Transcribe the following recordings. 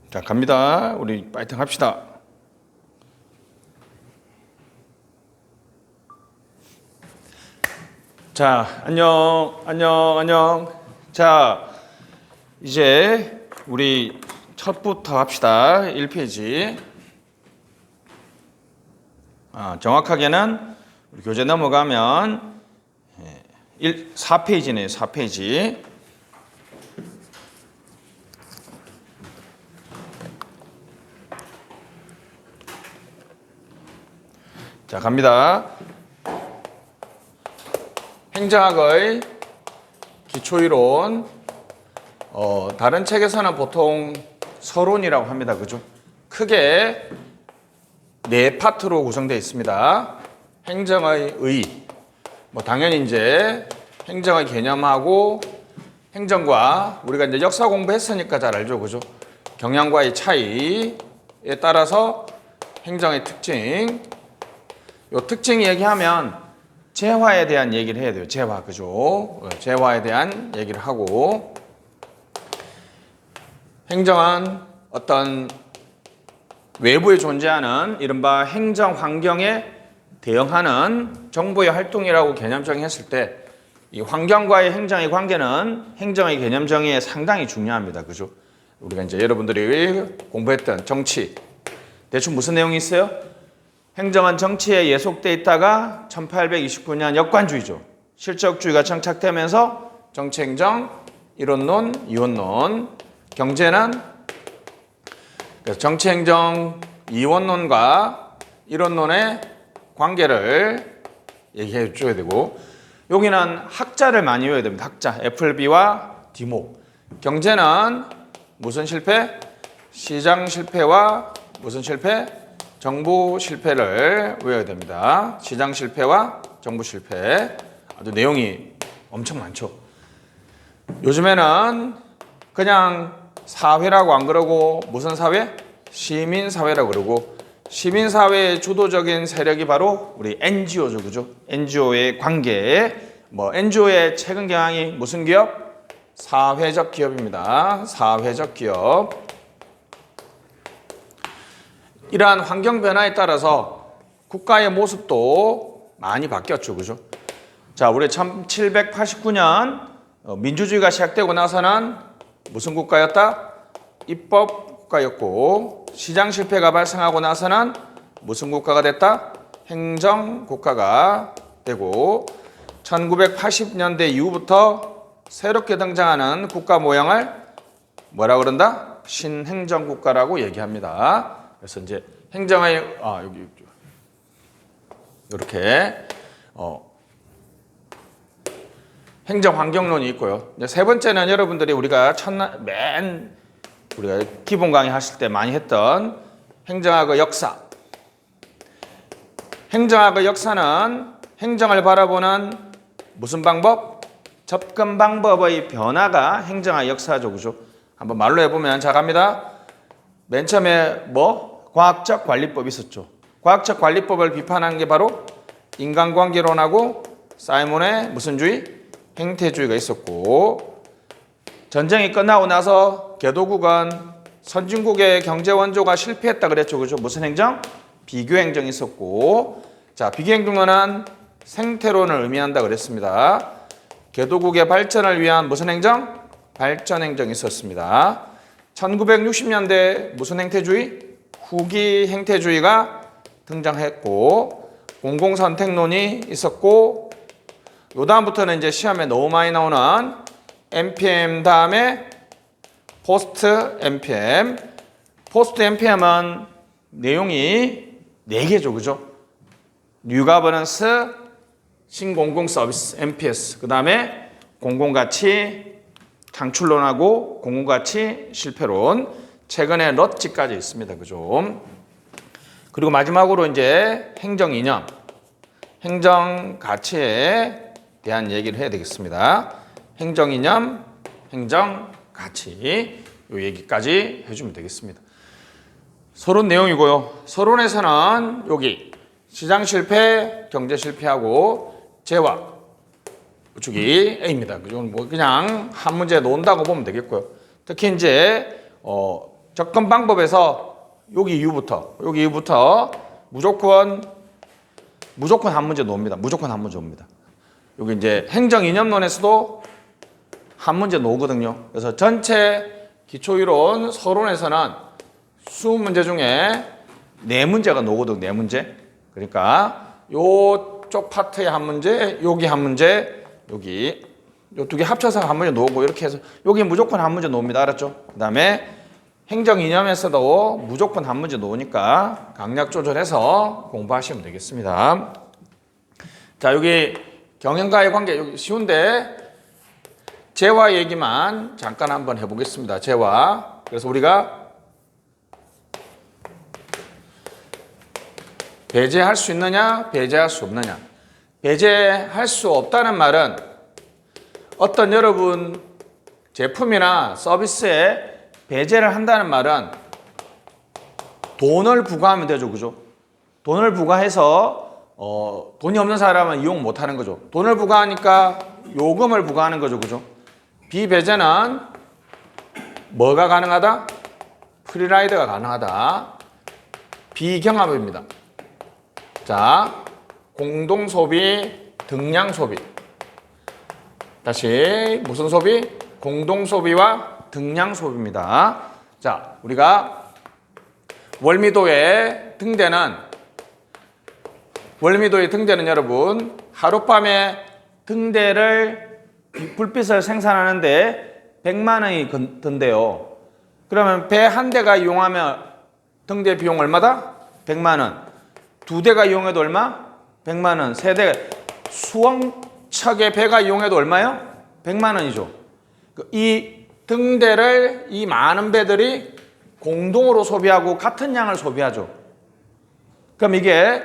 자, 갑니다. 우리 파이팅 합시다. 자, 안녕. 자, 이제 우리 첫부터 합시다. 1페이지. 정확하게는 우리 교재 넘어가면 4페이지네요. 4페이지. 자, 갑니다. 행정학의 기초이론. 다른 책에서는 보통 서론이라고 합니다. 그죠? 크게 4파트로 구성되어 있습니다. 행정의 의. 당연히 이제 행정의 개념하고 행정과 우리가 이제 역사 공부했으니까 잘 알죠. 그죠? 경향과의 차이에 따라서 행정의 특징. 요 특징 얘기하면 재화에 대한 얘기를 해야 돼요. 재화, 그죠? 재화에 대한 얘기를 하고, 행정은 어떤 외부에 존재하는 이른바 행정 환경에 대응하는 정부의 활동이라고 개념 정의했을 때, 이 환경과의 행정의 관계는 행정의 개념 정의에 상당히 중요합니다. 그죠? 우리가 이제 여러분들이 공부했던 정치, 대충 무슨 내용이 있어요? 행정은 정치에 예속돼 있다가 1829년 역관주의죠. 실적주의가 정착되면서 정치행정, 이론론, 이원론, 경제는 정치행정, 이원론과 이론론의 관계를 얘기해 줘야 되고, 여기는 학자를 많이 외워야 됩니다. 학자, FLB와 디모. 경제는 무슨 실패? 시장 실패와 무슨 실패? 정부 실패를 외워야 됩니다. 시장 실패와 정부 실패. 아주 내용이 엄청 많죠. 요즘에는 그냥 사회라고 안 그러고 무슨 사회? 시민사회라고 그러고, 시민사회의 주도적인 세력이 바로 우리 NGO죠. 그죠? NGO의 관계. NGO의 최근 경향이 무슨 기업? 사회적 기업입니다. 사회적 기업. 이러한 환경 변화에 따라서 국가의 모습도 많이 바뀌었죠. 그죠? 자, 우리 1789년 민주주의가 시작되고 나서는 무슨 국가였다? 입법 국가였고, 시장 실패가 발생하고 나서는 무슨 국가가 됐다? 행정 국가가 되고, 1980년대 이후부터 새롭게 등장하는 국가 모형을 뭐라 그런다? 신행정 국가라고 얘기합니다. 그래서 이제 행정의 여기 이렇게 행정 환경론이 있고요. 이제 세 번째는 여러분들이 우리가 우리가 기본 강의 하실 때 많이 했던 행정학의 역사. 행정학의 역사는 행정을 바라보는 무슨 방법? 접근 방법의 변화가 행정학의 역사죠. 그죠? 한번 말로 해보면, 자, 갑니다. 맨 처음에 과학적 관리법이 있었죠. 과학적 관리법을 비판한 게 바로 인간관계론하고 사이몬의 무슨 주의? 행태주의가 있었고, 전쟁이 끝나고 나서 개도국은 선진국의 경제 원조가 실패했다 그랬죠. 그죠? 무슨 행정? 비교행정이 있었고, 자, 비교행정론은 생태론을 의미한다 그랬습니다. 개도국의 발전을 위한 무슨 행정? 발전행정이 있었습니다. 1960년대 무슨 행태주의? 후기 행태주의가 등장했고, 공공선택론이 있었고, 요 다음부터는 이제 시험에 너무 많이 나오는 NPM 다음에 포스트 NPM. 포스트 NPM은 내용이 4개죠. 그죠? 뉴 가버넌스, 신공공 서비스, NPS. 그 다음에 공공가치 창출론하고 공공가치 실패론. 최근에 럿지까지 있습니다. 그죠? 그리고 마지막으로 이제 행정 이념, 행정 가치에 대한 얘기를 해야 되겠습니다. 행정 이념, 행정 가치, 이 얘기까지 해주면 되겠습니다. 서론 내용이고요. 서론에서는 여기 시장 실패, 경제 실패하고 재화 우측이 A입니다. 그냥 한 문제 놓는다고 보면 되겠고요. 특히 이제 접근 방법에서 여기 이후부터 무조건 한 문제 놓습니다. 무조건 한 문제 옵니다. 여기 이제 행정 이념론에서도 한 문제 놓거든요. 그래서 전체 기초이론 서론에서는 20문제 중에 4문제가 놓거든. 4문제. 그러니까 요쪽 파트에 한 문제, 여기 한 문제, 여기 요 두 개 합쳐서 한 문제 놓고 이렇게 해서 여기 무조건 한 문제 놓습니다. 알았죠? 그다음에 행정 이념에서도 무조건 한 문제 놓으니까 강약 조절해서 공부하시면 되겠습니다. 자, 여기 경영과의 관계 여기 쉬운데 재화 얘기만 잠깐 한번 해보겠습니다. 재화. 그래서 우리가 배제할 수 있느냐, 배제할 수 없느냐. 배제할 수 없다는 말은 어떤 여러분 제품이나 서비스에 배제를 한다는 말은 돈을 부과하면 되죠. 그죠? 돈을 부과해서 돈이 없는 사람은 이용 못 하는 거죠. 돈을 부과하니까 요금을 부과하는 거죠. 그죠? 비배제는 뭐가 가능하다? 프리라이드가 가능하다. 비경합입니다. 자, 공동소비, 등량소비. 다시 무슨 소비? 공동소비와 등량소비입니다. 자, 우리가 월미도의 등대는 여러분 하룻밤에 등대를 불빛을 생산하는데 100만 원이 든대요. 그러면 배 한 대가 이용하면 등대 비용 얼마다? 100만 원. 2대가 이용해도 얼마? 100만 원. 3대 수억 척의 배가 이용해도 얼마요? 100만 원이죠. 이 등대를 이 많은 배들이 공동으로 소비하고 같은 양을 소비하죠. 그럼 이게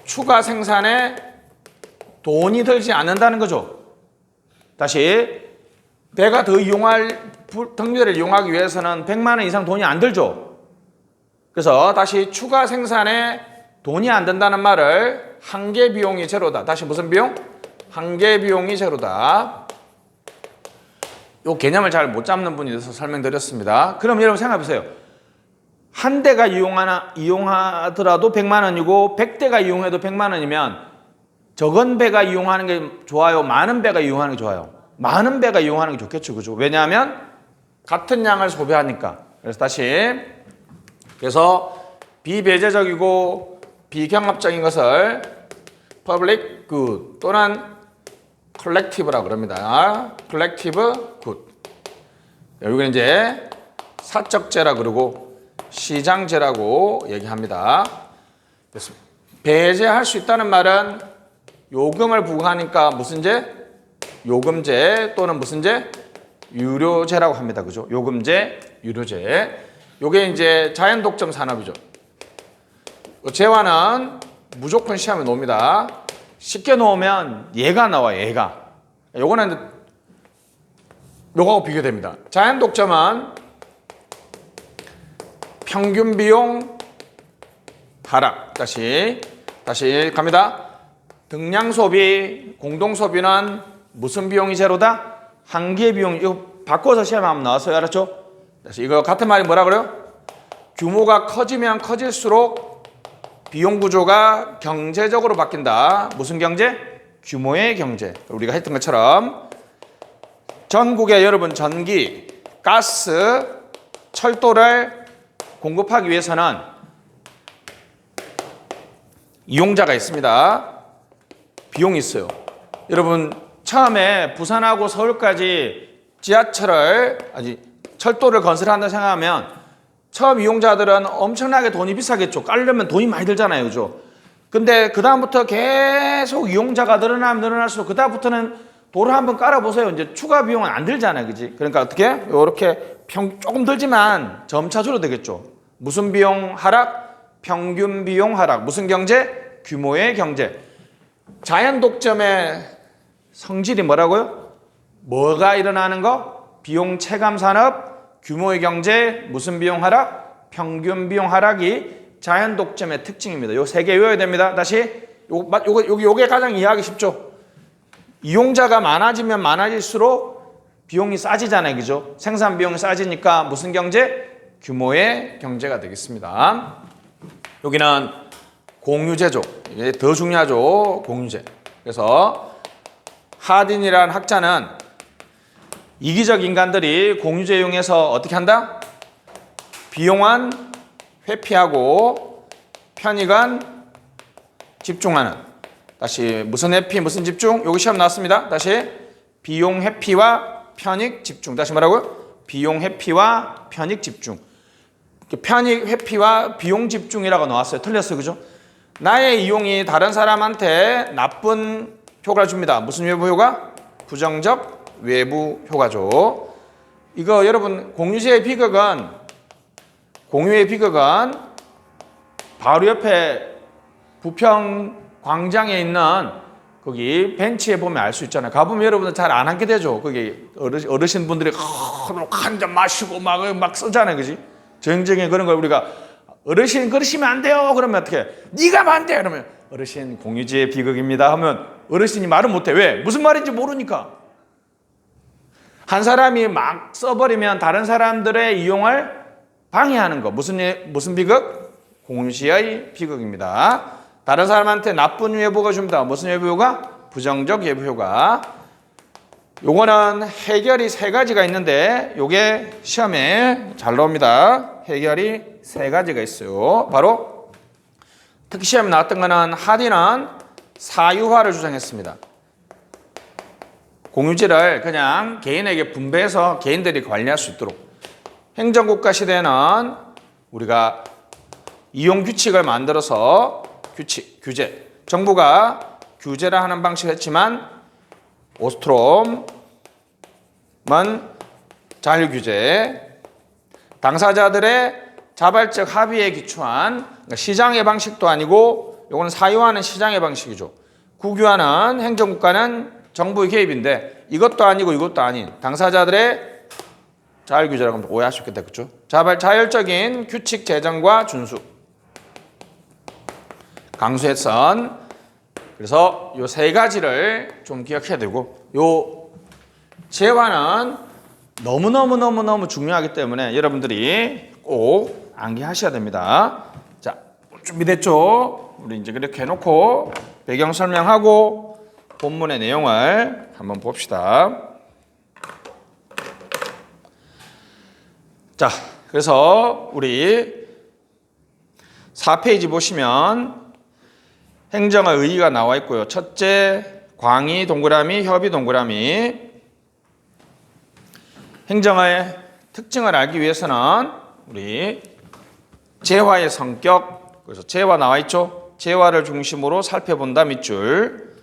추가 생산에 돈이 들지 않는다는 거죠. 다시 배가 더 이용할 등대를 이용하기 위해서는 100만 원 이상 돈이 안 들죠. 그래서 다시 추가 생산에 돈이 안 든다는 말을 한계 비용이 제로다. 다시 무슨 비용? 한계 비용이 제로다. 요 개념을 잘 못 잡는 분이 있어서 설명드렸습니다. 그럼 여러분 생각해보세요. 한 대가 이용하더라도 100만 원이고 100대가 이용해도 100만 원이면 적은 배가 이용하는 게 좋아요? 많은 배가 이용하는 게 좋아요? 많은 배가 이용하는 게 좋겠죠. 그죠? 왜냐하면 같은 양을 소비하니까. 그래서 비배제적이고 비경합적인 것을 public good 또는 컬렉티브라고 그럽니다. 컬렉티브 굿. 여기는 이제 사적재라 그러고 시장재라고 얘기합니다. 그래서 배제할 수 있다는 말은 요금을 부과하니까 무슨 재? 요금제 또는 무슨 재? 유료재라고 합니다. 그죠? 요금제, 유료제. 요게 이제 자연독점 산업이죠. 재화는 무조건 시험에 놓습니다. 쉽게 놓으면 얘가 나와요. 얘가. 요거는 요거하고 비교됩니다. 자연독점은 평균 비용 하락. 다시 갑니다. 등량소비, 공동소비는 무슨 비용이 제로다? 한계 비용. 이거 바꿔서 시험에 한번 나왔어요. 알았죠? 다시 이거 같은 말이 뭐라 그래요? 규모가 커지면 커질수록 비용 구조가 경제적으로 바뀐다. 무슨 경제? 규모의 경제. 우리가 했던 것처럼 전국에 여러분 전기, 가스, 철도를 공급하기 위해서는 이용자가 있습니다. 비용이 있어요. 여러분 처음에 부산하고 서울까지 철도를 건설한다 생각하면 처음 이용자들은 엄청나게 돈이 비싸겠죠. 깔려면 돈이 많이 들잖아요. 그죠? 근데 그다음부터 계속 이용자가 늘어날수록 그다음부터는 도로 한번 깔아보세요. 이제 추가 비용은 안 들잖아요. 그지? 그러니까 어떻게? 요렇게 조금 들지만 점차 줄어들겠죠. 무슨 비용 하락? 평균 비용 하락. 무슨 경제? 규모의 경제. 자연독점의 성질이 뭐라고요? 뭐가 일어나는 거? 비용 체감 산업. 규모의 경제, 무슨 비용 하락? 평균 비용 하락이 자연독점의 특징입니다. 요 세 개 외워야 됩니다. 다시 요게 가장 이해하기 쉽죠. 이용자가 많아지면 많아질수록 비용이 싸지잖아요. 그죠? 생산 비용이 싸지니까 무슨 경제? 규모의 경제가 되겠습니다. 여기는 공유제죠. 이게 더 중요하죠. 공유제. 그래서 하딘이라는 학자는 이기적 인간들이 공유제 이용해서 어떻게 한다? 비용은 회피하고 편익은 집중하는. 다시 무슨 회피 무슨 집중? 여기 시험 나왔습니다. 다시 비용 회피와 편익 집중. 다시 뭐라고요? 비용 회피와 편익 집중. 편익 회피와 비용 집중이라고 나왔어요. 틀렸어요. 그죠? 나의 이용이 다른 사람한테 나쁜 효과를 줍니다. 무슨 외부 효과? 부정적 외부 효과죠. 이거 여러분 공유제의 비극은 바로 옆에 부평 광장에 있는 거기 벤치에 보면 알 수 있잖아요. 가보면 여러분들 잘 안 하게 되죠. 거기 어르신분들이 한 잔 마시고 막 쓰잖아요. 그지? 정정에 그런 걸 우리가 어르신 그러시면 안 돼요. 그러면 어떻게? 네가 반대. 그러면 어르신 공유제의 비극입니다 하면 어르신이 말은 못해. 왜? 무슨 말인지 모르니까. 한 사람이 막 써버리면 다른 사람들의 이용을 방해하는 거. 무슨 비극? 공유제의 비극입니다. 다른 사람한테 나쁜 외부가 줍니다. 무슨 외부효과? 부정적 외부효과. 요거는 해결이 3가지가 있는데 요게 시험에 잘 나옵니다. 해결이 3가지가 있어요. 바로 특히 시험에 나왔던 거는 하딘은 사유화를 주장했습니다. 공유제를 그냥 개인에게 분배해서 개인들이 관리할 수 있도록. 행정국가 시대에는 우리가 이용 규칙을 만들어서 규제. 정부가 규제를 하는 방식을 했지만 오스트롬은 자율규제. 당사자들의 자발적 합의에 기초한 그러니까 시장의 방식도 아니고 이거는 사유화는 시장의 방식이죠. 국유화는 행정국가는 정부의 개입인데 이것도 아니고 이것도 아닌 당사자들의 자율규제라고 하면 오해할 수 있겠다. 그렇죠? 자율적인 규칙 제정과 준수. 강수했선. 그래서 요 3가지를 좀 기억해야 되고 요 재화는 너무너무 중요하기 때문에 여러분들이 꼭 암기하셔야 됩니다. 자, 준비됐죠? 우리 이제 그렇게 해놓고 배경 설명하고 본문의 내용을 한번 봅시다. 자, 그래서 우리 4페이지 보시면 행정의 의의가 나와 있고요. 첫째, 광의 동그라미, 협의 동그라미. 행정의 특징을 알기 위해서는 우리 재화의 성격, 그래서 재화 나와 있죠. 재화를 중심으로 살펴본다 밑줄.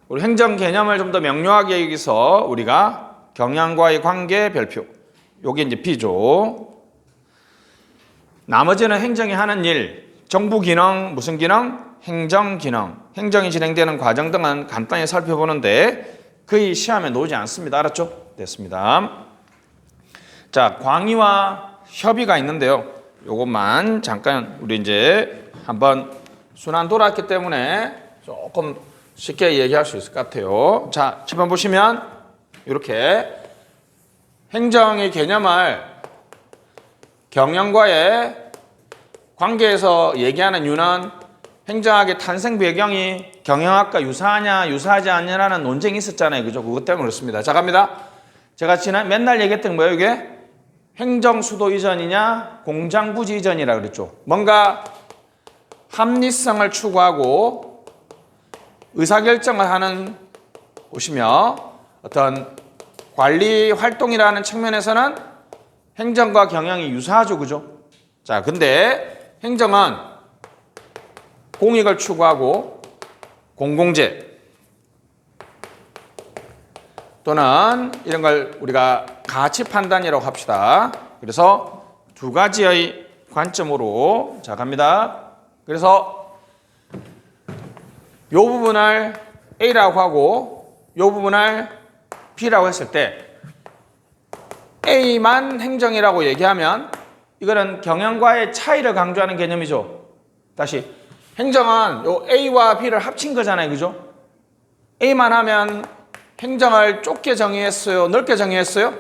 우리 행정 개념을 좀 더 명료하게 여기서 우리가 경향과의 관계 별표. 요게 이제 B죠. 나머지는 행정이 하는 일, 정부 기능, 무슨 기능? 행정 기능. 행정이 진행되는 과정 등은 간단히 살펴보는데 거의 시험에 나오지 않습니다. 알았죠? 됐습니다. 자, 광의와 협의가 있는데요. 요것만 잠깐 우리 이제 한번 순환 돌았기 때문에 조금 쉽게 얘기할 수 있을 것 같아요. 자, 7번 보시면 이렇게 행정의 개념을 경영과의 관계에서 얘기하는 이유는 행정학의 탄생 배경이 경영학과 유사하냐 유사하지 않냐라는 논쟁이 있었잖아요. 그죠? 그것 때문에 그렇습니다. 자, 갑니다. 제가 맨날 얘기했던 거예요. 이게 행정수도 이전이냐 공장부지 이전이라 그랬죠. 뭔가 합리성을 추구하고 의사결정을 하는 곳이며 어떤 관리 활동이라는 측면에서는 행정과 경영이 유사하죠. 그죠? 자, 근데 행정은 공익을 추구하고 공공재 또는 이런 걸 우리가 가치 판단이라고 합시다. 그래서 2가지의 관점으로 자 갑니다. 그래서 이 부분을 A라고 하고 이 부분을 B라고 했을 때 A만 행정이라고 얘기하면 이거는 경영과의 차이를 강조하는 개념이죠. 다시 행정은 요 A와 B를 합친 거잖아요. 그죠? A만 하면 행정을 좁게 정의했어요? 넓게 정의했어요?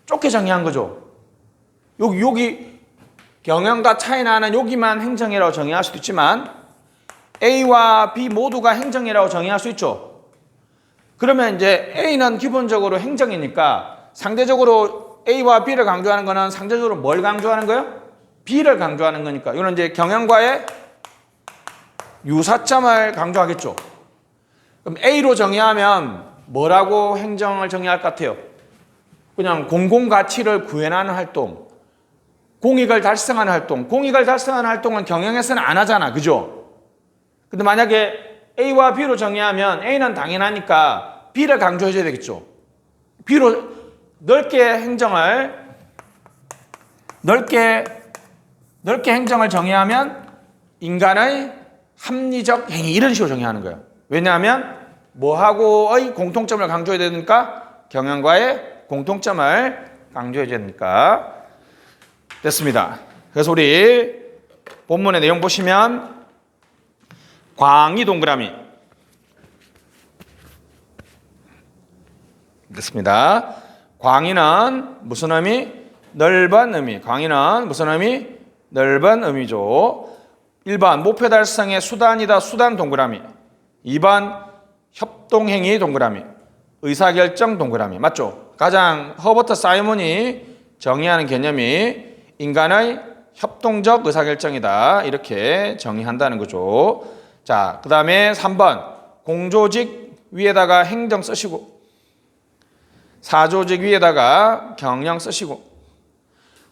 좁게 정의한 거죠. 여기 경영과 차이 나는 여기만 행정이라고 정의할 수도 있지만 A와 B 모두가 행정이라고 정의할 수 있죠. 그러면 이제 A는 기본적으로 행정이니까 상대적으로 A와 B를 강조하는 거는 상대적으로 뭘 강조하는 거예요? B를 강조하는 거니까 이거는 이제 경영과의 유사점을 강조하겠죠. 그럼 A로 정의하면 뭐라고 행정을 정의할 것 같아요? 그냥 공공가치를 구현하는 활동, 공익을 달성하는 활동. 공익을 달성하는 활동은 경영에서는 안 하잖아. 그죠? 근데 만약에 A와 B로 정의하면 A는 당연하니까 B를 강조해줘야 되겠죠. B로 넓게 행정을 정의하면 인간의 합리적 행위 이런 식으로 정의하는 거예요. 왜냐하면 뭐하고의 공통점을 강조해야 되니까 경영과의 공통점을 강조해야 되니까 됐습니다. 그래서 우리 본문의 내용 보시면 광이 동그라미 됐습니다. 광이는 무슨 의미? 넓은 의미. 광이는 무슨 의미? 넓은 의미죠. 1번 목표 달성의 수단이다. 수단 동그라미. 2번 협동행위 동그라미. 의사결정 동그라미. 맞죠? 가장 허버트 사이먼이 정의하는 개념이 인간의 협동적 의사결정이다. 이렇게 정의한다는 거죠. 자, 그 다음에 3번 공조직 위에다가 행정 쓰시고 사조직 위에다가 경영 쓰시고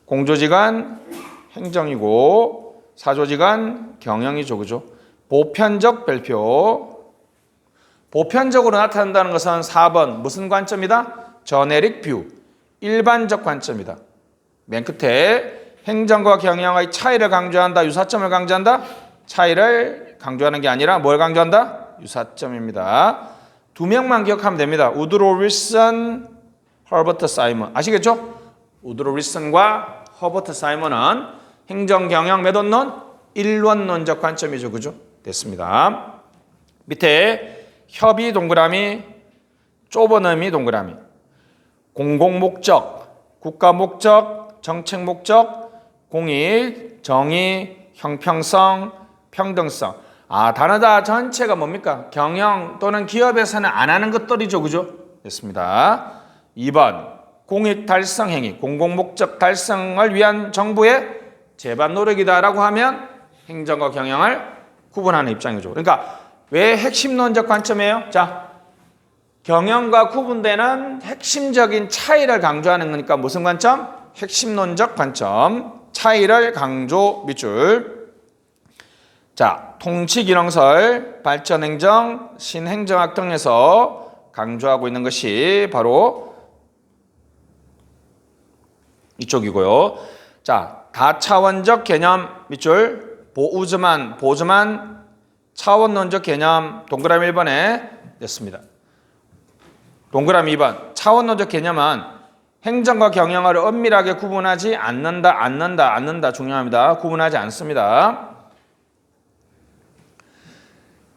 공조직은 행정이고 사조직은 경영이죠. 그죠? 보편적 별표. 보편적으로 나타난다는 것은 4번 무슨 관점이다? 제네릭 뷰. 일반적 관점이다. 맨 끝에 행정과 경영의 차이를 강조한다. 유사점을 강조한다. 차이를 강조하는 게 아니라 뭘 강조한다? 유사점입니다. 두 명만 기억하면 됩니다. 우드로 윌슨, 허버트 사이먼. 아시겠죠? 우드로 윌슨과 허버트 사이먼은 행정 경영 메돈론 일원론적 관점이죠. 그죠? 됐습니다. 밑에 협의 동그라미, 좁은 의미 동그라미. 공공 목적, 국가 목적, 정책 목적, 공익, 정의, 형평성, 평등성. 단어다 전체가 뭡니까? 경영 또는 기업에서는 안 하는 것들이죠. 그죠? 됐습니다. 2번 공익 달성 행위, 공공 목적 달성을 위한 정부의 제반 노력이다라고 하면 행정과 경영을 구분하는 입장이죠. 그러니까 왜 핵심론적 관점이에요? 자, 경영과 구분되는 핵심적인 차이를 강조하는 거니까 무슨 관점? 핵심론적 관점. 차이를 강조 밑줄. 자, 통치기능설, 발전행정, 신행정학 등에서 강조하고 있는 것이 바로 이쪽이고요. 자, 다차원적 개념 밑줄, 보우즈만, 차원론적 개념 동그라미 1번에 냈습니다. 동그라미 2번, 차원론적 개념은 행정과 경영을 엄밀하게 구분하지 않는다. 중요합니다. 구분하지 않습니다.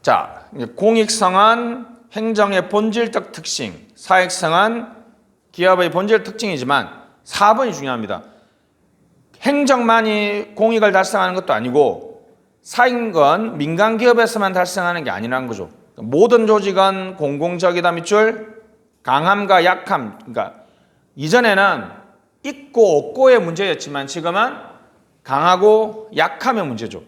자, 공익성은 행정의 본질적 특징, 사익성은 기업의 본질 특징이지만 4번이 중요합니다. 행정만이 공익을 달성하는 것도 아니고 사익은 민간 기업에서만 달성하는 게 아니라는 거죠. 모든 조직은 공공적이다 밑줄, 강함과 약함. 그러니까 이전에는 있고 없고의 문제였지만 지금은 강하고 약함의 문제죠.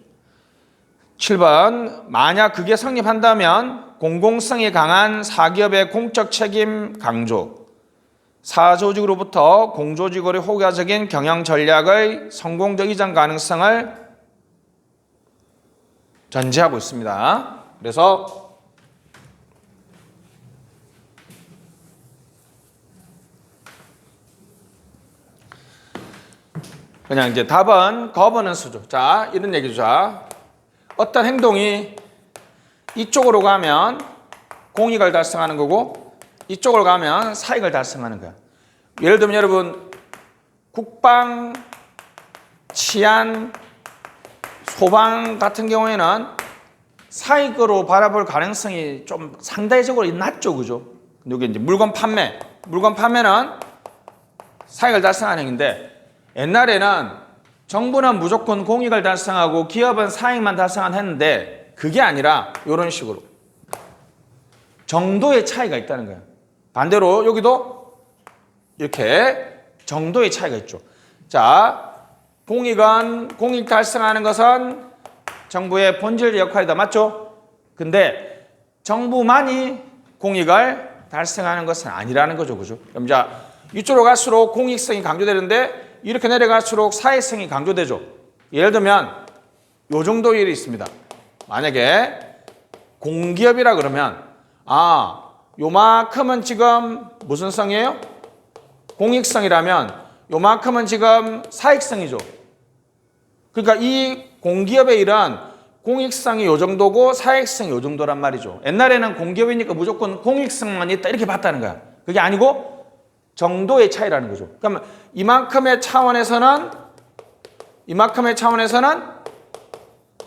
7번 만약 그게 성립한다면 공공성이 강한 사기업의 공적 책임 강조, 사조직으로부터 공조직으로 효과적인 경영 전략의 성공적 이전 가능성을 전제하고 있습니다. 그래서 그냥 이제 답은 거버넌스죠. 자, 이런 얘기죠. 자, 어떤 행동이 이쪽으로 가면 공익을 달성하는 거고 이쪽으로 가면 사익을 달성하는 거야. 예를 들면 여러분 국방, 치안, 소방 같은 경우에는 사익으로 바라볼 가능성이 좀 상대적으로 낮죠. 그죠? 여기 이제 물건 판매는 사익을 달성하는 행위인데 옛날에는 정부는 무조건 공익을 달성하고 기업은 사익만 달성한 했는데 그게 아니라 이런 식으로 정도의 차이가 있다는 거예요. 반대로 여기도 이렇게 정도의 차이가 있죠. 자, 공익 달성하는 것은 정부의 본질 역할이다. 맞죠? 근데 정부만이 공익을 달성하는 것은 아니라는 거죠. 그죠? 그럼 자, 이쪽으로 갈수록 공익성이 강조되는데 이렇게 내려갈수록 사회성이 강조되죠. 예를 들면 요 정도 일이 있습니다. 만약에 공기업이라 그러면 요만큼은 지금 무슨 성이에요? 공익성이라면 요만큼은 지금 사익성이죠. 그러니까 이 공기업의 일은 공익성이 요 정도고 사익성이 요 정도란 말이죠. 옛날에는 공기업이니까 무조건 공익성만 있다 이렇게 봤다는 거야. 그게 아니고 정도의 차이라는 거죠. 그러면 이만큼의 차원에서는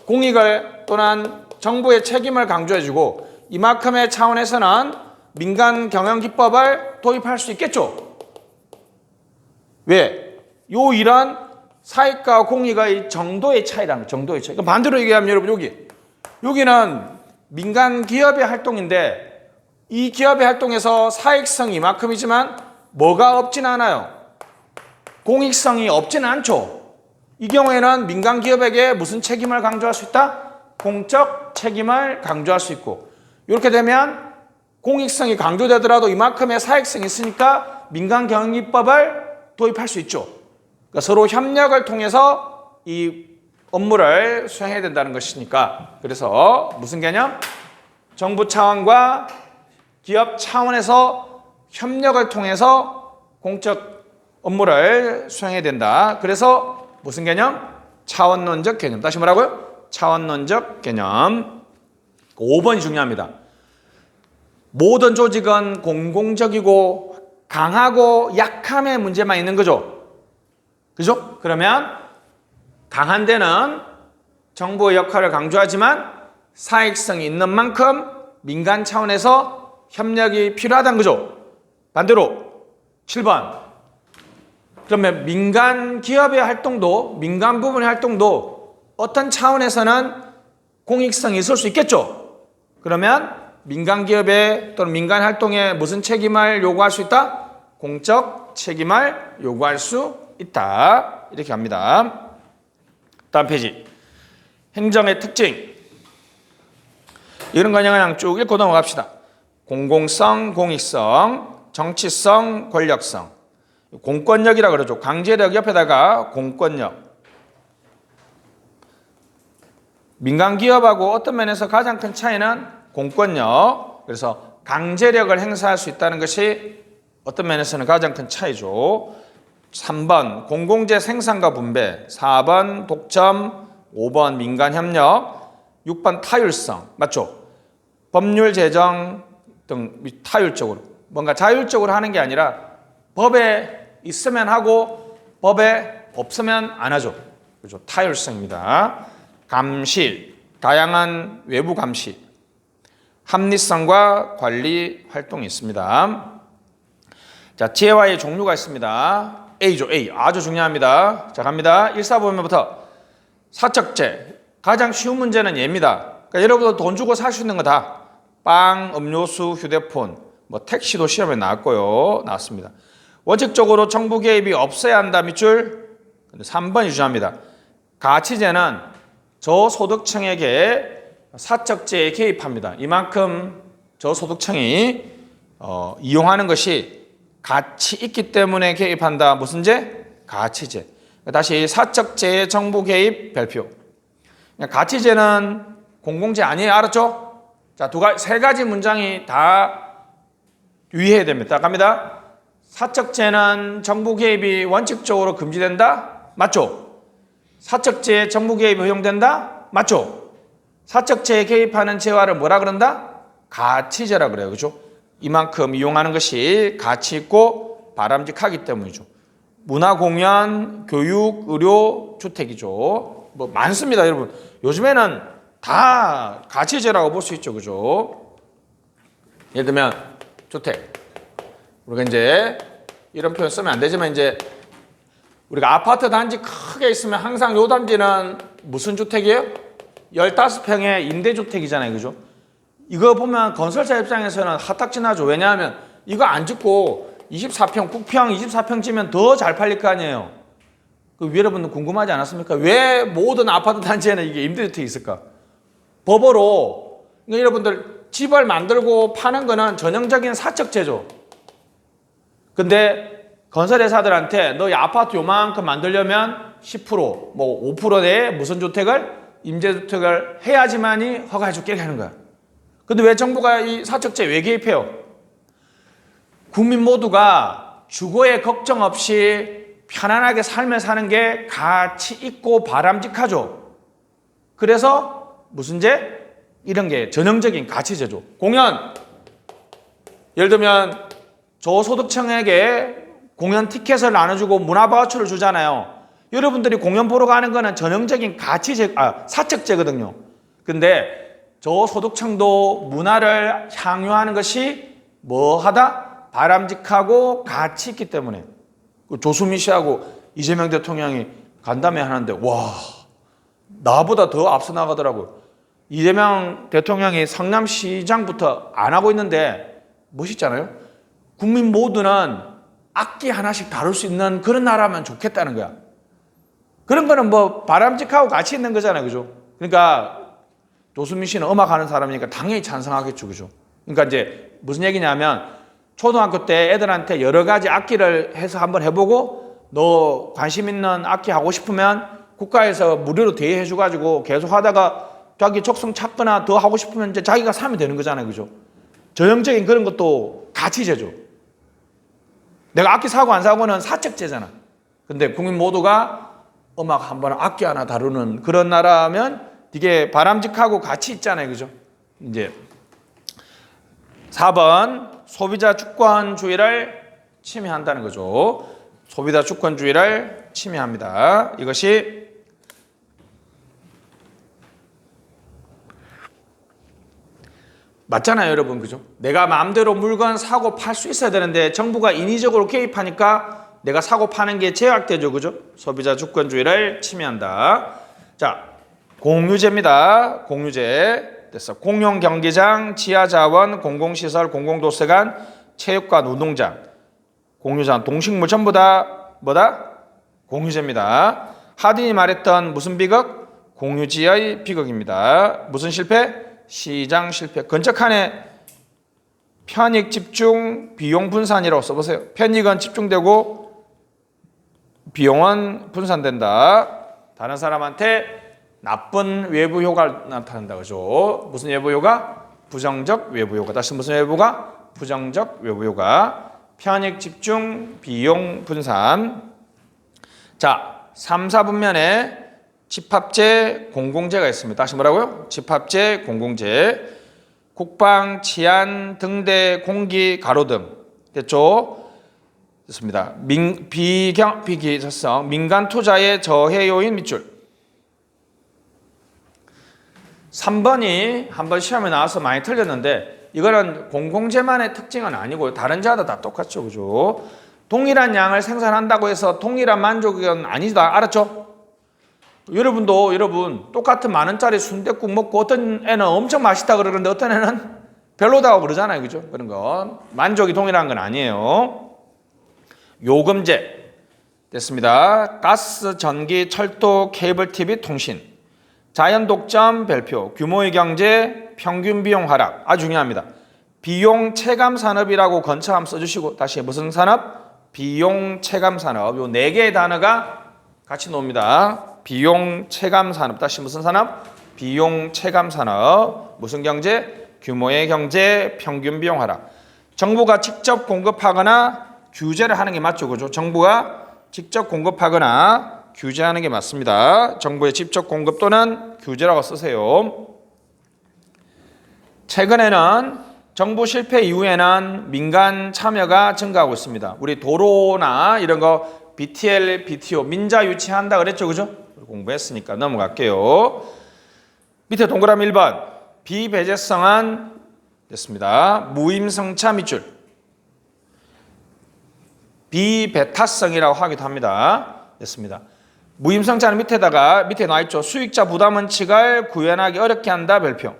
공익을 또는 정부의 책임을 강조해주고 이만큼의 차원에서는 민간 경영 기법을 도입할 수 있겠죠. 왜? 요 일은 사익과 공익의 정도의 차이라는 거예요. 정도의 차이. 그러니까 반대로 얘기하면 여러분 여기는 민간 기업의 활동인데 이 기업의 활동에서 사익성이 이만큼이지만 뭐가 없진 않아요. 공익성이 없지는 않죠. 이 경우에는 민간 기업에게 무슨 책임을 강조할 수 있다? 공적 책임을 강조할 수 있고 이렇게 되면 공익성이 강조되더라도 이만큼의 사익성이 있으니까 민간 경영기법을 도입할 수 있죠. 그러니까 서로 협력을 통해서 이 업무를 수행해야 된다는 것이니까 그래서 무슨 개념? 정부 차원과 기업 차원에서 협력을 통해서 공적 업무를 수행해야 된다. 그래서 무슨 개념? 차원론적 개념. 다시 뭐라고요? 차원론적 개념. 5번이 중요합니다. 모든 조직은 공공적이고 강하고 약함의 문제만 있는 거죠. 그죠? 그러면 강한 데는 정부의 역할을 강조하지만 사익성이 있는 만큼 민간 차원에서 협력이 필요하다는 거죠. 반대로 7번. 그러면 민간 기업의 활동도 민간 부분의 활동도 어떤 차원에서는 공익성이 있을 수 있겠죠. 그러면 민간 기업에 또는 민간 활동에 무슨 책임을 요구할 수 있다? 공적 책임을 요구할 수 있다. 이렇게 합니다. 다음 페이지. 행정의 특징. 이런 거 그냥 쭉 읽고 넘어갑시다. 공공성, 공익성, 정치성, 권력성. 공권력이라 그러죠. 강제력 옆에다가 공권력. 민간 기업하고 어떤 면에서 가장 큰 차이는 공권력. 그래서 강제력을 행사할 수 있다는 것이 어떤 면에서는 가장 큰 차이죠. 3번 공공재 생산과 분배, 4번 독점, 5번 민간협력, 6번 타율성. 맞죠? 법률 제정 등 타율적으로 뭔가 자율적으로 하는 게 아니라 법에 있으면 하고 법에 없으면 안 하죠. 그렇죠? 타율성입니다. 감시, 다양한 외부 감시, 합리성과 관리 활동이 있습니다. 자, 지혜와의 종류가 있습니다. A죠, A. 아주 중요합니다. 자, 갑니다. 1, 4번부터 사적재. 가장 쉬운 문제는 얘입니다. 그러니까 여러분도 돈 주고 살 수 있는 거 다. 빵, 음료수, 휴대폰, 택시도 시험에 나왔습니다. 원칙적으로 정부 개입이 없어야 한다 밑줄. 근데 3번이 중요합니다. 가치제는 저소득층에게 사적재에 개입합니다. 이만큼 저소득층이 이용하는 것이 가치 있기 때문에 개입한다. 무슨 제? 가치제. 다시 사적재의 정부 개입 별표. 가치제는 공공재 아니에요. 알았죠? 자, 세 가지 문장이 다 유의해야 됩니다. 갑니다. 사적재는 정부 개입이 원칙적으로 금지된다? 맞죠? 사적재에 정부 개입이 허용된다? 맞죠? 사적재에 개입하는 재화를 뭐라 그런다? 가치재라 그래요. 그죠? 이만큼 이용하는 것이 가치 있고 바람직하기 때문이죠. 문화공연, 교육, 의료, 주택이죠. 많습니다, 여러분. 요즘에는 다 가치재라고 볼 수 있죠. 그죠? 예를 들면 주택. 우리가 이제 이런 표현 쓰면 안 되지만 이제 우리가 아파트 단지 크게 있으면 항상 요 단지는 무슨 주택이에요? 15평의 임대주택이잖아요. 그죠? 이거 보면 건설사 입장에서는 화딱지나죠. 왜냐하면 이거 안 짓고 24평, 9평, 24평 지면 더 잘 팔릴 거 아니에요. 여러분들 궁금하지 않았습니까? 왜 모든 아파트 단지에는 이게 임대주택이 있을까? 법으로 그러니까 여러분들 집을 만들고 파는 거는 전형적인 사적제죠. 근데 건설회사들한테 너 이 아파트 요만큼 만들려면 10%, 뭐 5% 내에 무슨 주택을 임대주택을 해야지만이 허가해줄게 하는 거야. 근데 왜 정부가 이 사적제 왜 개입해요? 국민 모두가 주거에 걱정 없이 편안하게 삶을 사는 게 가치 있고 바람직하죠. 그래서 무슨 제? 이런 게 전형적인 가치제죠. 공연, 예를 들면 저소득층에게 공연 티켓을 나눠주고 문화바우처를 주잖아요. 여러분들이 공연 보러 가는 거는 전형적인 사적제거든요. 근데 저소득층도 문화를 향유하는 것이 뭐하다? 바람직하고 가치 있기 때문에. 조수미 씨하고 이재명 대통령이 간담회 하는데 와 나보다 더 앞서 나가더라고요. 이재명 대통령이 성남시장부터 안 하고 있는데 멋있잖아요. 국민 모두는 악기 하나씩 다룰 수 있는 그런 나라면 좋겠다는 거야. 그런 거는 뭐 바람직하고 가치 있는 거잖아요. 그죠? 그러니까 조수미 씨는 음악하는 사람이니까 당연히 찬성하겠죠. 그죠? 그러니까 이제 무슨 얘기냐면 초등학교 때 애들한테 여러 가지 악기를 해서 한번 해보고 너 관심 있는 악기 하고 싶으면 국가에서 무료로 대여해줘가지고 계속 하다가 자기 적성 찾거나 더 하고 싶으면 이제 자기가 사면 되는 거잖아요. 그죠? 전형적인 그런 것도 가치제죠. 내가 악기 사고 안 사고는 사적제잖아. 근데 국민 모두가 음악 한 번 악기 하나 다루는 그런 나라면 되게 바람직하고 가치 있잖아요. 그죠? 이제 4번 소비자 주권주의를 침해한다는 거죠. 소비자 주권주의를 침해합니다. 이것이 맞잖아요, 여러분. 그죠? 내가 마음대로 물건 사고 팔 수 있어야 되는데 정부가 인위적으로 개입하니까 내가 사고 파는 게 제약되죠. 그죠? 소비자 주권주의를 침해한다. 자, 공유제입니다. 공유제. 됐어. 공용 경기장, 지하자원, 공공시설, 공공도서관, 체육관, 운동장, 공유장, 동식물 전부 다 뭐다? 공유제입니다. 하딘이 말했던 무슨 비극? 공유지의 비극입니다. 무슨 실패? 시장 실패. 건적한에 편익 집중 비용 분산이라고 써보세요. 편익은 집중되고 비용은 분산된다. 다른 사람한테 나쁜 외부 효과가 나타난다. 그죠? 무슨 외부 효과? 부정적 외부 효과. 다시 무슨 외부 효과? 부정적 외부 효과. 편익 집중 비용 분산. 자, 3, 4분면에 집합제, 공공재가 있습니다. 다시 뭐라고요? 집합제, 공공재. 국방, 치안, 등대, 공기, 가로등. 됐죠? 됐습니다. 비기성성, 민간 투자의 저해 요인 밑줄. 3번이 한번 시험에 나와서 많이 틀렸는데 이거는 공공재만의 특징은 아니고 다른 제마다 다 똑같죠. 그죠? 동일한 양을 생산한다고 해서 동일한 만족은 아니다. 알았죠? 여러분 똑같은 만 원짜리 순댓국 먹고 어떤 애는 엄청 맛있다 그러는데 어떤 애는 별로다고 그러잖아요. 그죠? 그런 건 만족이 동일한 건 아니에요. 요금제 됐습니다. 가스, 전기, 철도, 케이블 TV, 통신. 자연 독점 별표, 규모의 경제, 평균 비용 하락. 아주 중요합니다. 비용 체감 산업이라고 건처 한번 써주시고 다시 무슨 산업? 비용 체감 산업. 요 4개의 단어가 같이 나옵니다. 비용 체감 산업. 다시 무슨 산업? 비용 체감 산업. 무슨 경제? 규모의 경제, 평균 비용 하락. 정부가 직접 공급하거나 규제를 하는 게 맞죠. 그죠? 정부가 직접 공급하거나 규제하는 게 맞습니다. 정부의 직접 공급 또는 규제라고 쓰세요. 최근에는 정부 실패 이후에는 민간 참여가 증가하고 있습니다. 우리 도로나 이런 거 BTL, BTO 민자 유치한다 그랬죠. 그죠? 공부했으니까 넘어갈게요. 밑에 동그라미 1번 비배제성은 됐습니다. 무임승차 밑줄. 비배타성이라고 하기도 합니다. 됐습니다. 무임승차는 밑에 나와 있죠. 수익자 부담 원칙을 구현하기 어렵게 한다 별표.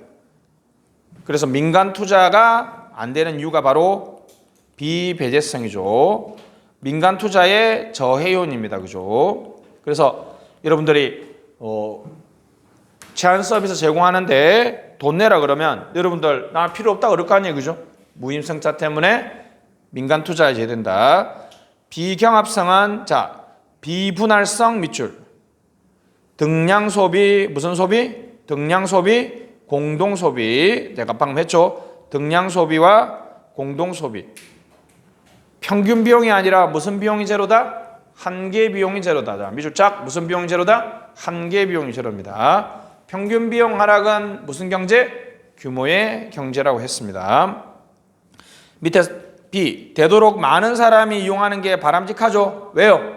그래서 민간 투자가 안 되는 이유가 바로 비배제성이죠. 민간 투자의 저해요인입니다. 그죠? 그래서 여러분들이 제한 서비스 제공하는데 돈 내라 그러면 여러분들 나 필요 없다 그럴 거 아니에요. 그죠? 무임승차 때문에 민간 투자에 제된다. 비경합성은 비분할성 밑줄. 등량 소비 무슨 소비? 등량 소비, 공동 소비. 내가 방금 했죠. 등량 소비와 공동 소비. 평균 비용이 아니라 무슨 비용이 제로다? 한계 비용이 제로다. 자, 밑줄 짝 무슨 비용이 제로다? 한계 비용이 제로입니다. 평균 비용 하락은 무슨 경제? 규모의 경제라고 했습니다. 밑에 B, 되도록 많은 사람이 이용하는 게 바람직하죠. 왜요?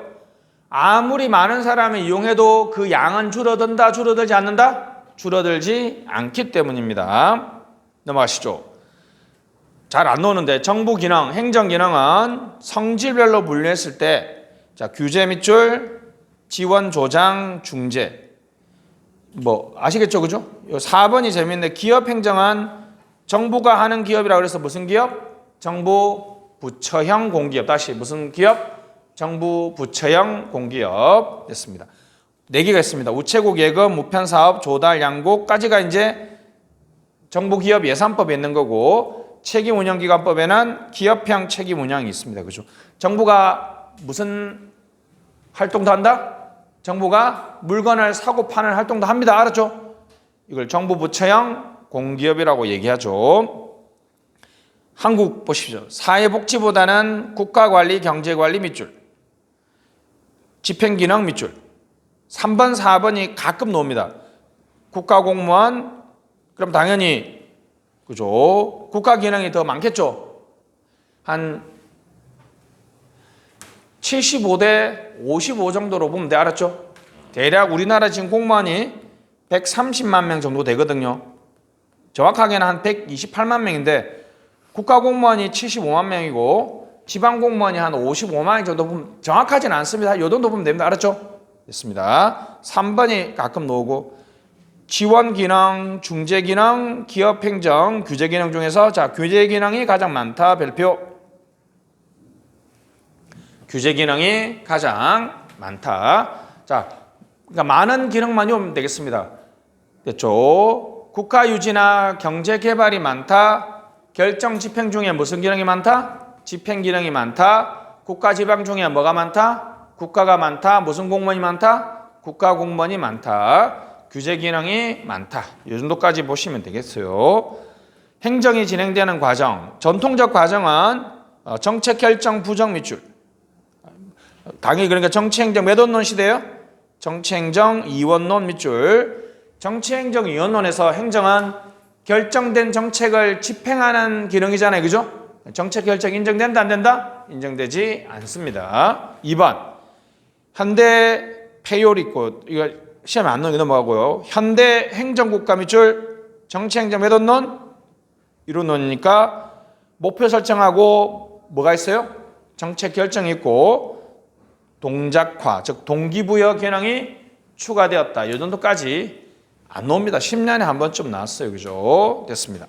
아무리 많은 사람이 이용해도 그 양은 줄어든다, 줄어들지 않는다? 줄어들지 않기 때문입니다. 넘어가시죠. 잘 안 나오는데 정부 기능, 행정 기능은 성질별로 분류했을 때 규제 밑줄, 지원, 조장, 중재. 아시겠죠? 그죠? 4번이 재밌는데 기업 행정은 정부가 하는 기업이라고 그래서 무슨 기업? 정부 부처형 공기업. 다시 무슨 기업? 정부 부처형 공기업 됐습니다. 4개가 있습니다. 우체국 예금, 우편사업, 조달, 양곡까지가 이제 정부 기업 예산법에 있는 거고 책임운영기관법에는 기업형 책임운영이 있습니다. 그죠? 정부가 무슨 활동도 한다? 정부가 물건을 사고 파는 활동도 합니다. 알았죠? 이걸 정부 부처형 공기업이라고 얘기하죠. 한국 보십시오. 사회복지보다는 국가관리, 경제관리 밑줄. 집행기능 밑줄. 3번, 4번이 가끔 나옵니다. 국가공무원, 그럼 당연히, 그죠? 국가기능이 더 많겠죠? 한 75대 55 정도로 보면 돼. 알았죠? 대략 우리나라 지금 공무원이 130만 명 정도 되거든요. 정확하게는 한 128만 명인데 국가공무원이 75만 명이고 지방공무원이 한 55만 명 정도 보면 정확하지는 않습니다. 이 정도 보면 됩니다. 알았죠? 됐습니다. 3번이 가끔 나오고 지원기능, 중재기능, 기업행정, 규제기능 중에서 규제기능이 가장 많다. 별표. 규제기능이 가장 많다. 그러니까 많은 기능만 오면 되겠습니다. 됐죠? 국가유지나 경제개발이 많다. 결정 집행 중에 무슨 기능이 많다? 집행 기능이 많다. 국가지방 중에 뭐가 많다? 국가가 많다. 무슨 공무원이 많다? 국가공무원이 많다. 규제 기능이 많다. 이 정도까지 보시면 되겠어요. 행정이 진행되는 과정. 전통적 과정은 정책 결정 부정 밑줄. 당연히 그러니까 정치행정 몇 원론 시대예요? 정치행정 2원론 밑줄. 정치행정 2원론에서 행정은 결정된 정책을 집행하는 기능이잖아요. 그죠? 정책 결정 인정된다 안 된다? 인정되지 않습니다. 2번 현대 폐요리 있고 이거 시험에 안 나오게 넘어가고요. 현대 행정국가 밑줄 정치행정 몇 원론? 1원론이니까 목표 설정하고 뭐가 있어요? 정책 결정이 있고 동작화 즉 동기부여 기능이 추가되었다. 이 정도까지 안 나옵니다. 10년에 한 번쯤 나왔어요. 그죠? 됐습니다.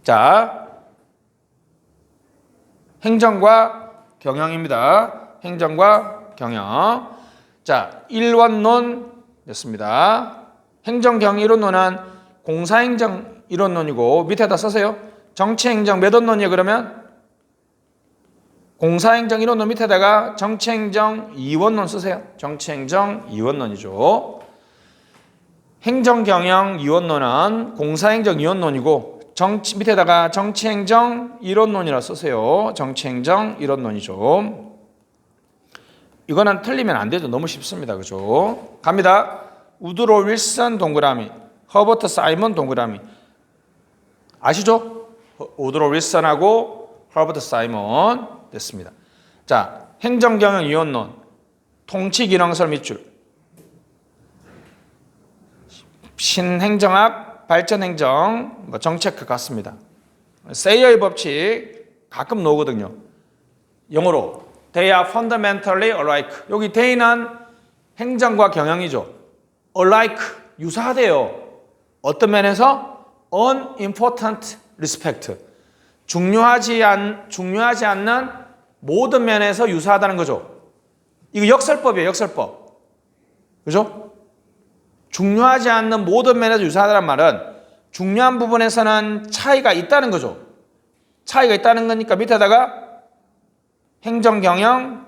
자, 행정과 경영입니다. 행정과 경영. 자, 1원론 됐습니다. 행정경영 1원론은 공사행정 1원론이고 밑에다 써세요. 정치행정 몇 원론이에요? 그러면 공사행정 1원론 밑에다가 정치행정 2원론 쓰세요. 정치행정 2원론이죠. 행정경영 2원론은 공사행정 2원론이고 밑에다가 정치행정 1원론이라 쓰세요. 정치행정 1원론이죠. 이거는 틀리면 안 되죠. 너무 쉽습니다. 그죠? 갑니다. 우드로 윌슨 동그라미, 허버트 사이먼 동그라미. 아시죠? 우드로 윌슨하고 허버트 사이먼 됐습니다. 자, 행정경영 2원론, 통치기능설 밑줄, 신행정학, 발전행정, 정책 같습니다. 세이어의 법칙 가끔 나오거든요. 영어로 They are fundamentally alike. 여기 they는 행정과 경영이죠. alike, 유사하대요. 어떤 면에서? unimportant respect. 중요하지 않는 모든 면에서 유사하다는 거죠. 이거 역설법이에요, 역설법. 그죠? 중요하지 않는 모든 면에서 유사하다는 말은 중요한 부분에서는 차이가 있다는 거죠. 차이가 있다는 거니까 밑에다가 행정경영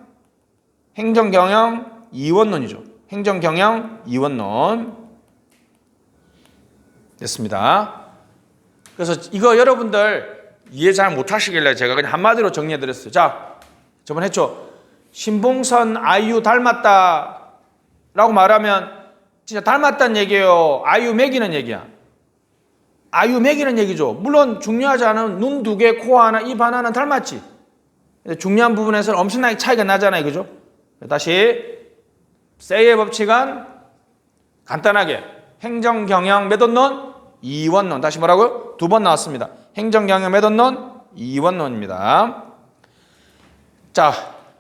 이원론이죠. 행정경영 이원론 됐습니다. 그래서 이거 여러분들 이해 잘 못하시길래 제가 그냥 한마디로 정리해드렸어요. 자, 저번에 했죠. 신봉선 아이유 닮았다 라고 말하면 진짜 닮았다는 얘기예요? 아이유 매기는 얘기야? 아이유 매기는 얘기죠. 물론 중요하지 않은 눈 두 개, 코 하나, 입 하나는 닮았지. 중요한 부분에서는 엄청나게 차이가 나잖아요. 그죠? 다시 세이의 법칙은 간단하게 행정경영 메돈론 이원론. 다시 뭐라고요? 두 번 나왔습니다. 행정경영 메돈론 이원론입니다. 자,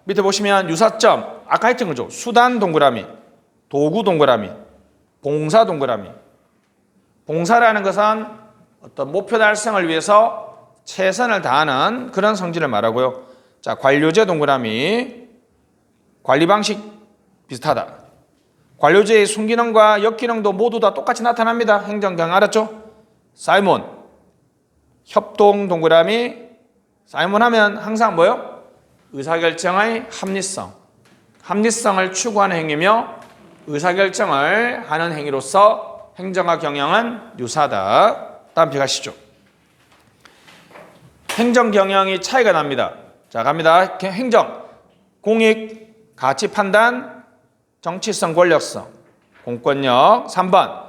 밑에 보시면 유사점 아까 했던 거죠. 수단 동그라미, 도구 동그라미, 봉사 동그라미. 봉사라는 것은 어떤 목표 달성을 위해서 최선을 다하는 그런 성질을 말하고요. 자, 관료제 동그라미, 관리 방식 비슷하다. 관료제의 순기능과 역기능도 모두 다 똑같이 나타납니다. 행정경 알았죠? 사이먼, 협동 동그라미. 사이먼 하면 항상 뭐요? 의사결정의 합리성. 합리성을 추구하는 행위며 의사결정을 하는 행위로서 행정과 경영은 유사하다. 다음 표 가시죠. 행정경영이 차이가 납니다. 자, 갑니다. 행정, 공익, 가치 판단, 정치성, 권력성, 공권력. 3번,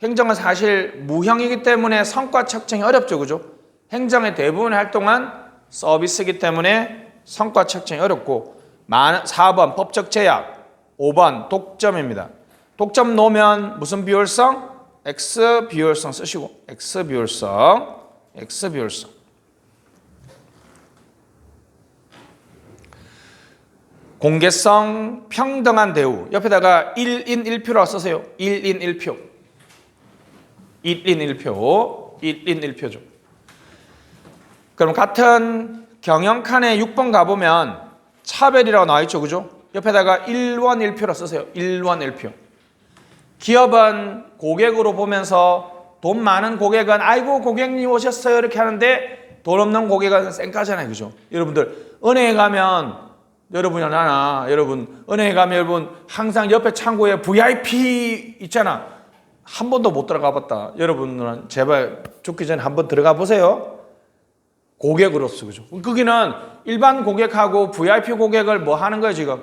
행정은 사실 무형이기 때문에 성과 측정이 어렵죠. 그죠? 행정의 대부분의 활동은 서비스이기 때문에 성과 측정이 어렵고 4번, 법적 제약, 5번, 독점입니다. 독점 놓으면 무슨 비율성? X 비율성 쓰시고 X 비율성. 공개성, 평등한 대우. 옆에다가 1인 1표라고 쓰세요. 1인 1표. 1인 1표죠. 그럼 같은 경영칸에 6번 가보면 차별이라고 나와있죠. 그죠? 옆에다가 1원 1표라고 쓰세요. 1원 1표. 기업은 고객으로 보면서 돈 많은 고객은 아이고 고객님 오셨어요 이렇게 하는데 돈 없는 고객은 쌩까잖아요. 그죠? 여러분들 은행에 가면 여러분이나 나나 여러분 은행에 가면 여러분 항상 옆에 창고에 VIP 있잖아. 한 번도 못 들어가 봤다. 여러분은 제발 죽기 전에 한번 들어가 보세요. 고객으로서. 그죠? 거기는 일반 고객하고 VIP 고객을 뭐 하는 거예요 지금?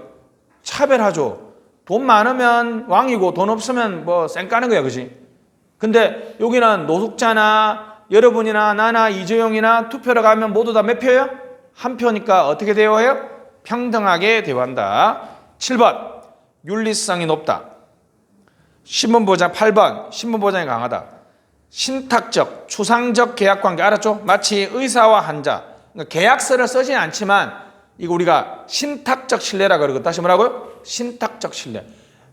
차별하죠. 돈 많으면 왕이고 돈 없으면 뭐 쌩까는 거야. 그지? 근데 여기는 노숙자나 여러분이나 나나 이재용이나 투표를 가면 모두 다 몇 표예요? 한 표니까 어떻게 대우해요? 평등하게 대우한다. 7번, 윤리성이 높다. 신분보장. 8번, 신분보장이 강하다. 신탁적, 추상적 계약관계 알았죠? 마치 의사와 환자. 그러니까 계약서를 쓰진 않지만 이거 우리가 신탁적 신뢰라고 그러고 다시 뭐라고요? 신탁적 신뢰.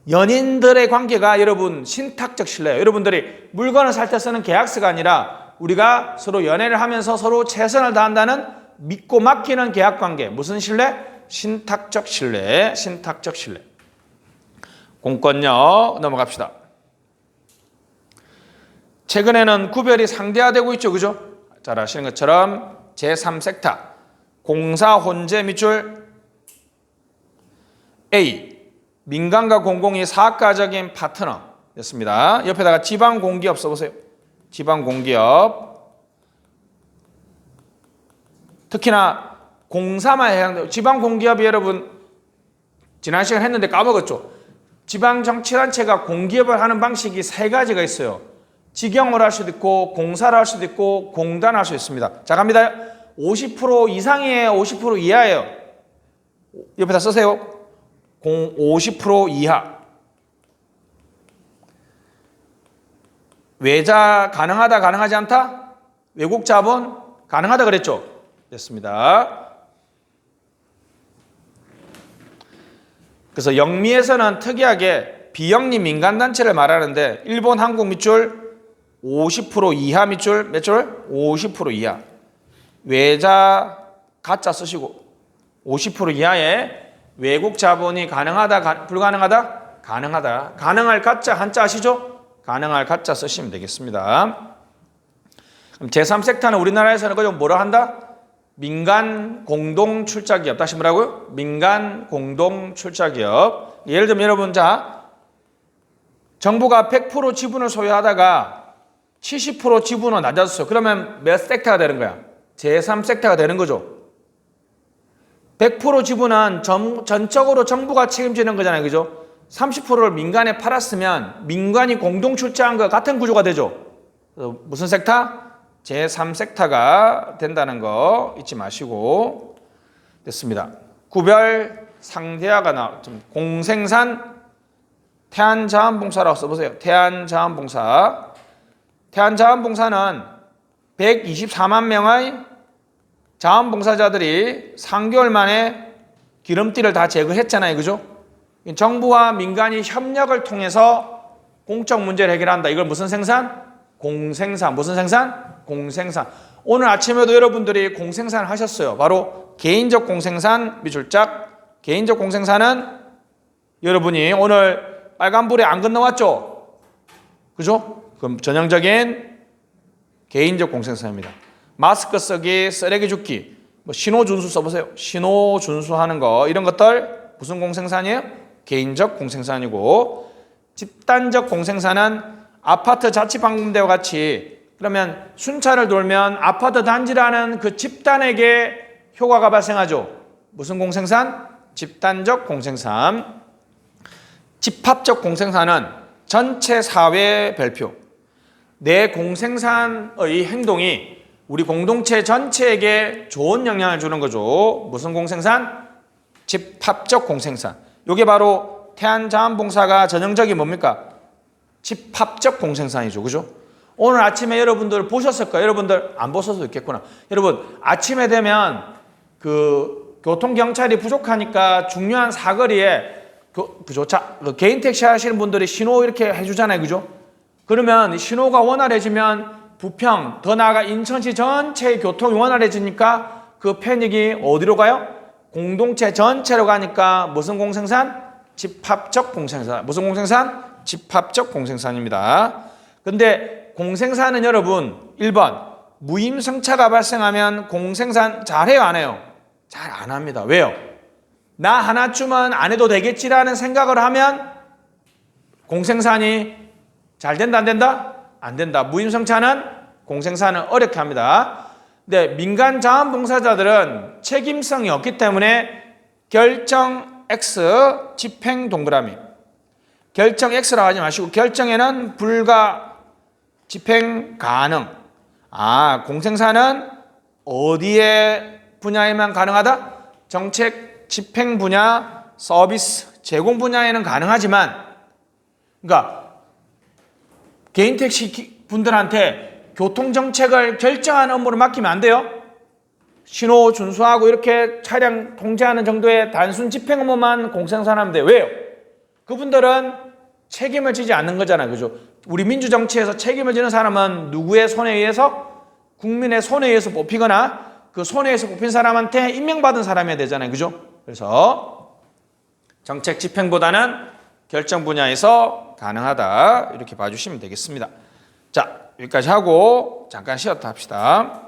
연인들의 관계가 여러분 신탁적 신뢰예요. 여러분들이 물건을 살 때 쓰는 계약서가 아니라 우리가 서로 연애를 하면서 서로 최선을 다한다는 믿고 맡기는 계약관계. 무슨 신뢰? 신탁적 신뢰. 공권력 넘어갑시다. 최근에는 구별이 상대화되고 있죠. 그죠? 잘 아시는 것처럼 제3섹터 공사 혼재 밑줄 A 민간과 공공이 사업가적인 파트너 였습니다. 옆에다가 지방공기업 써보세요. 지방공기업 특히나 공사만 해당돼요. 지방공기업이 여러분 지난 시간 했는데 까먹었죠. 지방정치단체가 공기업을 하는 방식이 세 가지가 있어요. 직영을 할 수도 있고 공사를 할 수도 있고 공단을 할 수 있습니다. 자 갑니다. 50% 이상이에요? 50% 이하예요? 옆에다 쓰세요. 50% 이하. 외자 가능하다 가능하지 않다? 외국 자본 가능하다 그랬죠? 됐습니다. 그래서 영미에서는 특이하게 비영리 민간단체를 말하는데 일본 한국 밑줄 50% 이하 밑줄 몇 줄? 50% 이하. 외자 가짜 쓰시고 50% 이하의 외국 자본이 가능하다 불가능하다? 가능하다. 가능할 가짜 한자 아시죠? 가능할 가짜 쓰시면 되겠습니다. 그럼 제3섹터는 우리나라에서는 그냥 뭐라 한다? 민간 공동 출자 기업. 다시 뭐라고요? 민간 공동 출자 기업. 예를 들면 여러분 자 정부가 100% 지분을 소유하다가 70% 지분을 낮았어요. 그러면 몇 섹터가 되는 거야? 제3섹터가 되는 거죠. 100% 지분은 전적으로 정부가 책임지는 거잖아요. 그죠? 30%를 민간에 팔았으면 민간이 공동 출자한 것 같은 구조가 되죠. 무슨 섹터? 제3섹터가 된다는 거 잊지 마시고. 됐습니다. 구별 상대하가 나와. 공생산 태안자원봉사라고 써보세요. 태안자원봉사. 태안자원봉사는 124만 명의 자원봉사자들이 3개월 만에 기름띠를 다 제거했잖아요. 그죠? 정부와 민간이 협력을 통해서 공적 문제를 해결한다. 이걸 무슨 생산? 공생산. 무슨 생산? 공생산. 오늘 아침에도 여러분들이 공생산을 하셨어요. 바로 개인적 공생산 밑줄짝. 개인적 공생산은 여러분이 오늘 빨간불에 안 건너왔죠? 그죠? 그럼 전형적인 개인적 공생산입니다. 마스크 쓰기, 쓰레기 줍기, 뭐 신호 준수 써보세요. 신호 준수하는 거 이런 것들 무슨 공생산이에요? 개인적 공생산이고, 집단적 공생산은 아파트 자치방문대와 같이 그러면 순찰을 돌면 아파트 단지라는 그 집단에게 효과가 발생하죠. 무슨 공생산? 집단적 공생산. 집합적 공생산은 전체 사회 별표. 내 공생산의 행동이 우리 공동체 전체에게 좋은 영향을 주는 거죠. 무슨 공생산? 집합적 공생산. 이게 바로 태안자원봉사가 전형적인 뭡니까? 집합적 공생산이죠. 그죠? 오늘 아침에 여러분들 보셨을까요? 여러분들 안 보셔도 있겠구나. 여러분 아침에 되면 그 교통경찰이 부족하니까 중요한 사거리에 개인 택시 하시는 분들이 신호 이렇게 해주잖아요. 그죠? 그러면 신호가 원활해지면 부평, 더 나아가 인천시 전체의 교통이 원활해지니까 그 편익이 어디로 가요? 공동체 전체로 가니까 무슨 공생산? 집합적 공생산. 무슨 공생산? 집합적 공생산입니다. 근데 공생산은 여러분 1번 무임승차가 발생하면 공생산 잘해요 안 해요? 잘 안 합니다. 왜요? 나 하나쯤은 안 해도 되겠지라는 생각을 하면 공생산이 잘 된다 안 된다? 안 된다. 무임승차는 공생산을 어렵게 합니다. 근데 민간 자원봉사자들은 책임성이 없기 때문에 결정 X, 집행 동그라미. 결정 X라고 하지 마시고 결정에는 불가, 집행 가능. 공생산은 어디에 분야에만 가능하다? 정책, 집행 분야, 서비스, 제공 분야에는 가능하지만, 그러니까 개인 택시 분들한테 교통정책을 결정하는 업무를 맡기면 안 돼요. 신호 준수하고 이렇게 차량 통제하는 정도의 단순 집행 업무만 공생산하면 돼요. 왜요? 그분들은 책임을 지지 않는 거잖아요. 그죠? 우리 민주정치에서 책임을 지는 사람은 누구의 손에 의해서? 국민의 손에 의해서 뽑히거나 그 손에 의해서 뽑힌 사람한테 임명받은 사람이어야 되잖아요. 그죠? 그래서 정책 집행보다는 결정 분야에서 가능하다. 이렇게 봐주시면 되겠습니다. 자, 여기까지 하고 잠깐 쉬었다 합시다.